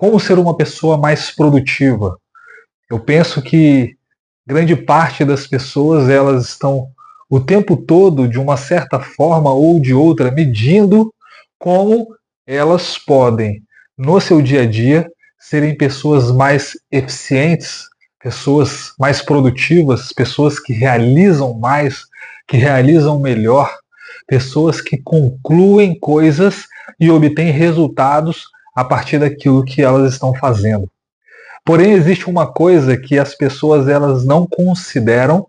Como ser uma pessoa mais produtiva? Eu penso que grande parte das pessoas elas estão o tempo todo, de uma certa forma ou de outra, medindo como elas podem, no seu dia a dia, serem pessoas mais eficientes, pessoas mais produtivas, pessoas que realizam mais, que realizam melhor, pessoas que concluem coisas e obtêm resultados a partir daquilo que elas estão fazendo. Porém, existe uma coisa que as pessoas elas não consideram,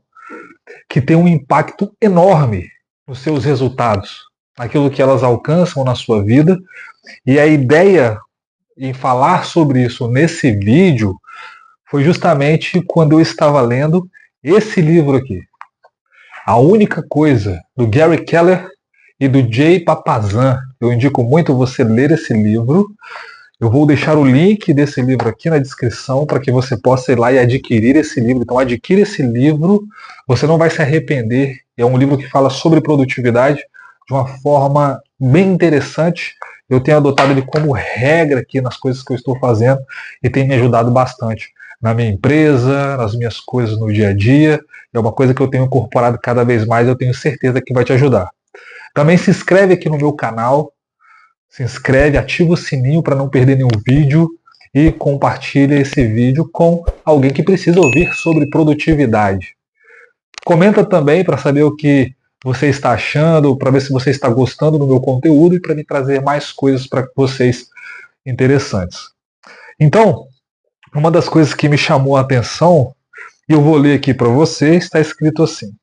que tem um impacto enorme nos seus resultados, naquilo que elas alcançam na sua vida. E a ideia em falar sobre isso nesse vídeo foi justamente quando eu estava lendo esse livro aqui. A Única Coisa, do Gary Keller e do Jay Papasan. Eu indico muito você ler esse livro. Eu vou deixar o link desse livro aqui na descrição para que você possa ir lá e adquirir esse livro. Então adquira esse livro, você não vai se arrepender. É um livro que fala sobre produtividade de uma forma bem interessante. Eu tenho adotado ele como regra aqui nas coisas que eu estou fazendo e tem me ajudado bastante na minha empresa, nas minhas coisas no dia a dia. É uma coisa que eu tenho incorporado cada vez mais, eu tenho certeza que vai te ajudar. Também se inscreve aqui no meu canal, se inscreve, ativa o sininho para não perder nenhum vídeo e compartilha esse vídeo com alguém que precisa ouvir sobre produtividade. Comenta também para saber o que você está achando, para ver se você está gostando do meu conteúdo e para me trazer mais coisas para vocês interessantes. Então, uma das coisas que me chamou a atenção, e eu vou ler aqui para você, está escrito assim: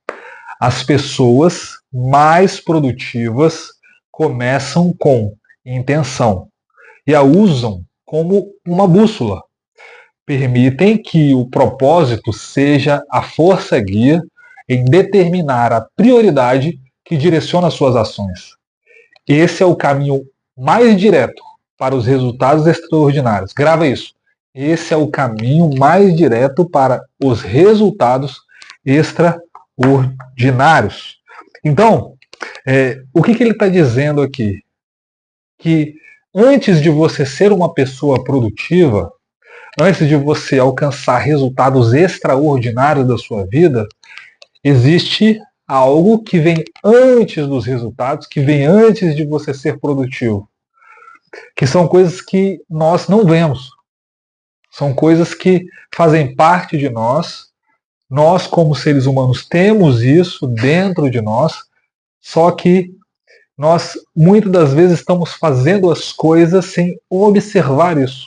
as pessoas mais produtivas começam com intenção e a usam como uma bússola. Permitem que o propósito seja a força guia em determinar a prioridade que direciona suas ações. Esse é o caminho mais direto para os resultados extraordinários. Grava isso. Esse é o caminho mais direto para os resultados extraordinários. Então, o que ele está dizendo aqui? Que antes de você ser uma pessoa produtiva, antes de você alcançar resultados extraordinários da sua vida, existe algo que vem antes dos resultados, que vem antes de você ser produtivo. Que são coisas que nós não vemos. São coisas que fazem parte de nós. Nós, como seres humanos, temos isso dentro de nós, só que nós, muitas das vezes, estamos fazendo as coisas sem observar isso.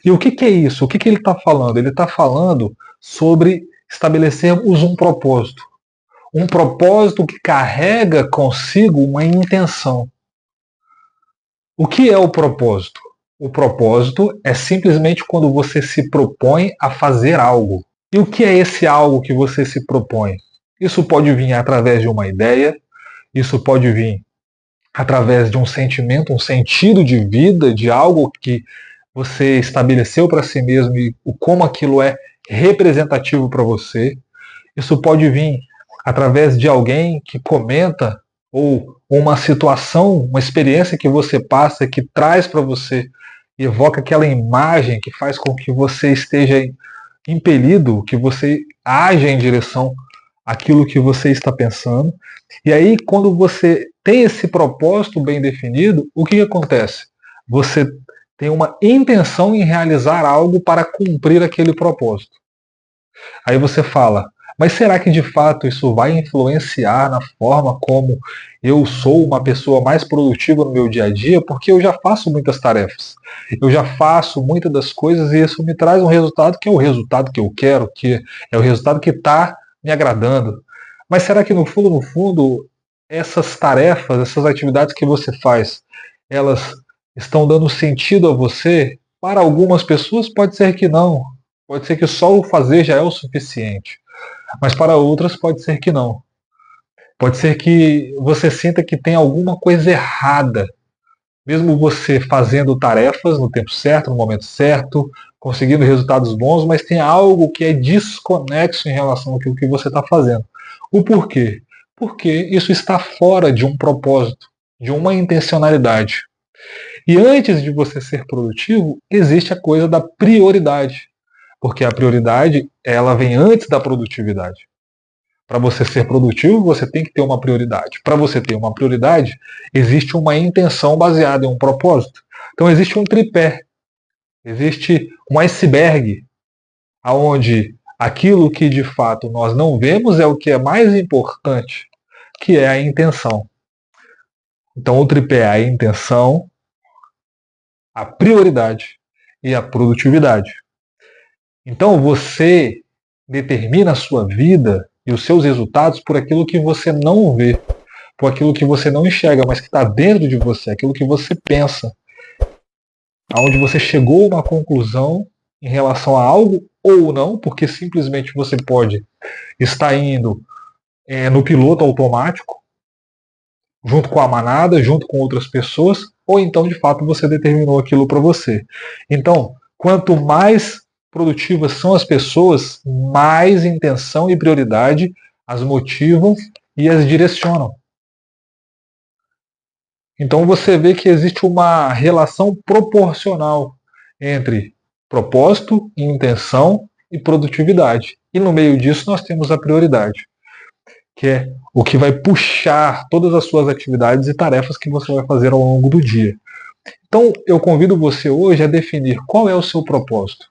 E o que é isso? O que ele está falando? Ele está falando sobre estabelecermos um propósito. Um propósito que carrega consigo uma intenção. O que é o propósito? O propósito é simplesmente quando você se propõe a fazer algo. E o que é esse algo que você se propõe? Isso pode vir através de uma ideia, isso pode vir através de um sentimento, um sentido de vida, de algo que você estabeleceu para si mesmo e como aquilo é representativo para você. Isso pode vir através de alguém que comenta ou uma situação, uma experiência que você passa, que traz para você, evoca aquela imagem que faz com que você esteja impelido, que você haja em direção àquilo que você está pensando. E aí, quando você tem esse propósito bem definido, o que acontece? Você tem uma intenção em realizar algo para cumprir aquele propósito. Aí você fala, mas será que de fato isso vai influenciar na forma como eu sou uma pessoa mais produtiva no meu dia a dia? Porque eu já faço muitas tarefas, eu já faço muitas das coisas e isso me traz um resultado que é o resultado que eu quero, que é o resultado que está me agradando. Mas será que no fundo, essas tarefas, essas atividades que você faz, elas estão dando sentido a você? Para algumas pessoas pode ser que não. Pode ser que só o fazer já é o suficiente. Mas para outras pode ser que não. Pode ser que você sinta que tem alguma coisa errada. Mesmo você fazendo tarefas no tempo certo, no momento certo, conseguindo resultados bons, mas tem algo que é desconexo em relação àquilo que você está fazendo. O porquê? Porque isso está fora de um propósito, de uma intencionalidade. E antes de você ser produtivo, existe a coisa da prioridade. Porque a prioridade, ela vem antes da produtividade. Para você ser produtivo, você tem que ter uma prioridade. Para você ter uma prioridade, existe uma intenção baseada em um propósito. Então existe um tripé, existe um iceberg, aonde aquilo que de fato nós não vemos é o que é mais importante, que é a intenção. Então o tripé é a intenção, a prioridade e a produtividade. Então você determina a sua vida e os seus resultados por aquilo que você não vê, por aquilo que você não enxerga, mas que está dentro de você, aquilo que você pensa, aonde você chegou a uma conclusão em relação a algo ou não, porque simplesmente você pode estar indo no piloto automático, junto com a manada, junto com outras pessoas, ou então de fato você determinou aquilo para você. Então, quanto mais produtivas são as pessoas, mais intenção e prioridade as motivam e as direcionam. Então você vê que existe uma relação proporcional entre propósito, intenção e produtividade. E no meio disso nós temos a prioridade, que é o que vai puxar todas as suas atividades e tarefas que você vai fazer ao longo do dia. Então eu convido você hoje a definir qual é o seu propósito.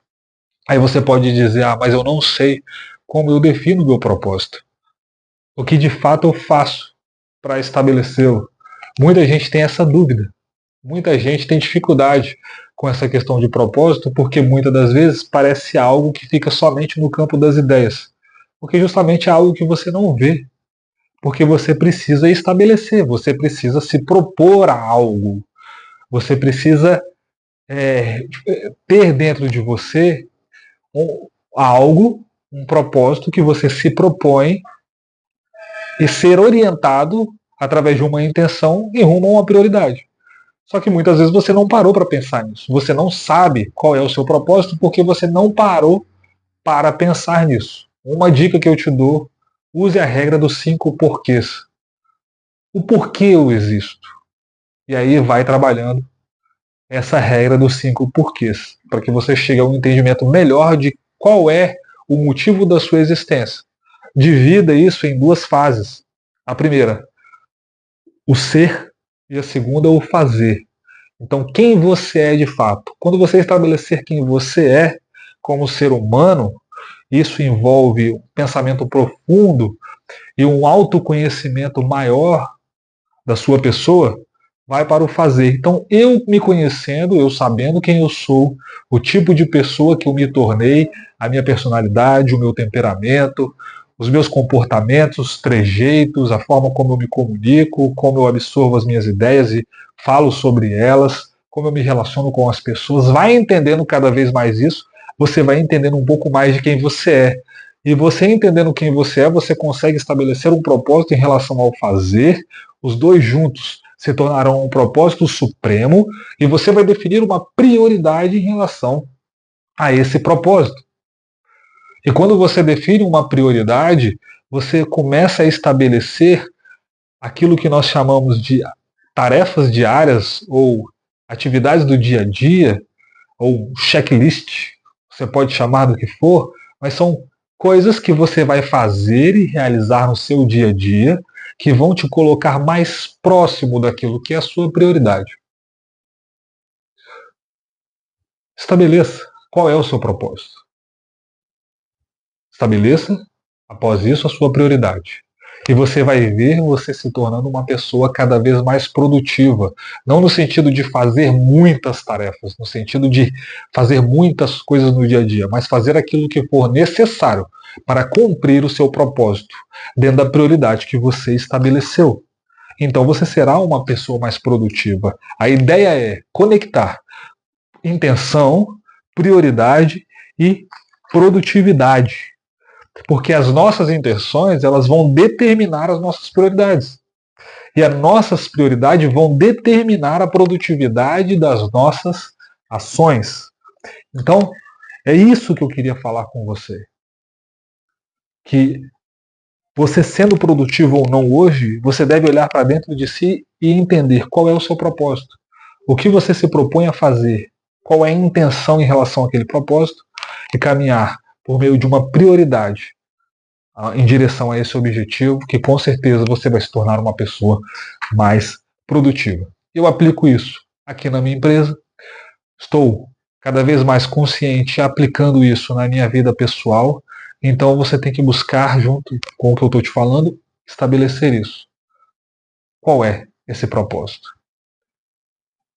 Aí você pode dizer, mas eu não sei como eu defino o meu propósito. O que de fato eu faço para estabelecê-lo? Muita gente tem essa dúvida. Muita gente tem dificuldade com essa questão de propósito, porque muitas das vezes parece algo que fica somente no campo das ideias. Porque justamente é algo que você não vê. Porque você precisa estabelecer, você precisa se propor a algo. Você precisa ter dentro de você algo, um propósito que você se propõe e ser orientado através de uma intenção em rumo a uma prioridade. Só que muitas vezes você não parou para pensar nisso. Você não sabe qual é o seu propósito porque você não parou para pensar nisso. Uma dica que eu te dou, use a regra dos 5 porquês. O porquê eu existo. E aí vai trabalhando essa regra dos 5 porquês, para que você chegue a um entendimento melhor de qual é o motivo da sua existência. Divida isso em 2 fases. A primeira, o ser, e a segunda, o fazer. Então, quem você é de fato? Quando você estabelecer quem você é como ser humano, isso envolve um pensamento profundo e um autoconhecimento maior da sua pessoa, vai para o fazer. Então, eu me conhecendo, eu sabendo quem eu sou, o tipo de pessoa que eu me tornei, a minha personalidade, o meu temperamento, os meus comportamentos, os trejeitos, a forma como eu me comunico, como eu absorvo as minhas ideias e falo sobre elas, como eu me relaciono com as pessoas, vai entendendo cada vez mais isso, você vai entendendo um pouco mais de quem você é. E você entendendo quem você é, você consegue estabelecer um propósito em relação ao fazer. Os dois juntos se tornarão um propósito supremo e você vai definir uma prioridade em relação a esse propósito. E quando você define uma prioridade, você começa a estabelecer aquilo que nós chamamos de tarefas diárias ou atividades do dia a dia, ou checklist, você pode chamar do que for, mas são coisas que você vai fazer e realizar no seu dia a dia que vão te colocar mais próximo daquilo que é a sua prioridade. Estabeleça qual é o seu propósito. Estabeleça, após isso, a sua prioridade. E você vai ver você se tornando uma pessoa cada vez mais produtiva. Não no sentido de fazer muitas tarefas, no sentido de fazer muitas coisas no dia a dia, mas fazer aquilo que for necessário para cumprir o seu propósito, dentro da prioridade que você estabeleceu. Então você será uma pessoa mais produtiva. A ideia é conectar intenção, prioridade e produtividade. Porque as nossas intenções, elas vão determinar as nossas prioridades. E as nossas prioridades vão determinar a produtividade das nossas ações. Então, é isso que eu queria falar com você. Que você sendo produtivo ou não hoje, você deve olhar para dentro de si e entender qual é o seu propósito. o que você se propõe a fazer, qual é a intenção em relação àquele propósito, e caminhar por meio de uma prioridade em direção a esse objetivo, que com certeza você vai se tornar uma pessoa mais produtiva. Eu aplico isso aqui na minha empresa, estou cada vez mais consciente aplicando isso na minha vida pessoal, então você tem que buscar, junto com o que eu estou te falando, estabelecer isso. Qual é esse propósito?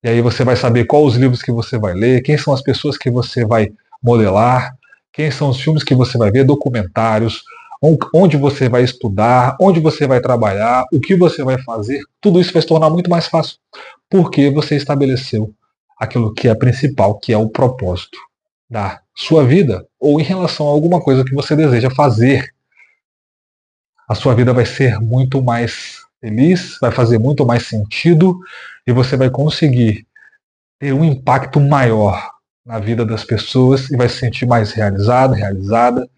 E aí você vai saber quais os livros que você vai ler, quem são as pessoas que você vai modelar, quem são os filmes que você vai ver, documentários, onde você vai estudar, onde você vai trabalhar, o que você vai fazer. Tudo isso vai se tornar muito mais fácil, porque você estabeleceu aquilo que é principal, que é o propósito da sua vida, ou em relação a alguma coisa que você deseja fazer. A sua vida vai ser muito mais feliz, vai fazer muito mais sentido e você vai conseguir ter um impacto maior na vida das pessoas e vai se sentir mais realizado, realizada,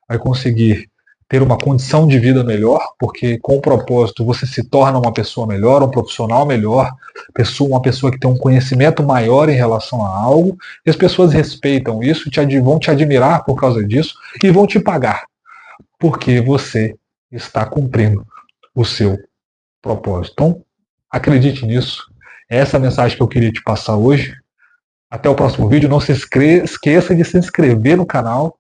vai conseguir ter uma condição de vida melhor, porque com o propósito você se torna uma pessoa melhor, um profissional melhor, uma pessoa que tem um conhecimento maior em relação a algo, e as pessoas respeitam isso, vão te admirar por causa disso e vão te pagar, porque você está cumprindo o seu propósito. Então, acredite nisso. Essa é a mensagem que eu queria te passar hoje. Até o próximo vídeo. Não se esqueça de se inscrever no canal,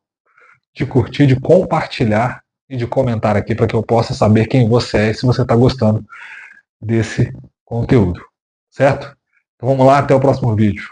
de curtir, de compartilhar e de comentar aqui para que eu possa saber quem você é e se você está gostando desse conteúdo. Certo? Então vamos lá, até o próximo vídeo.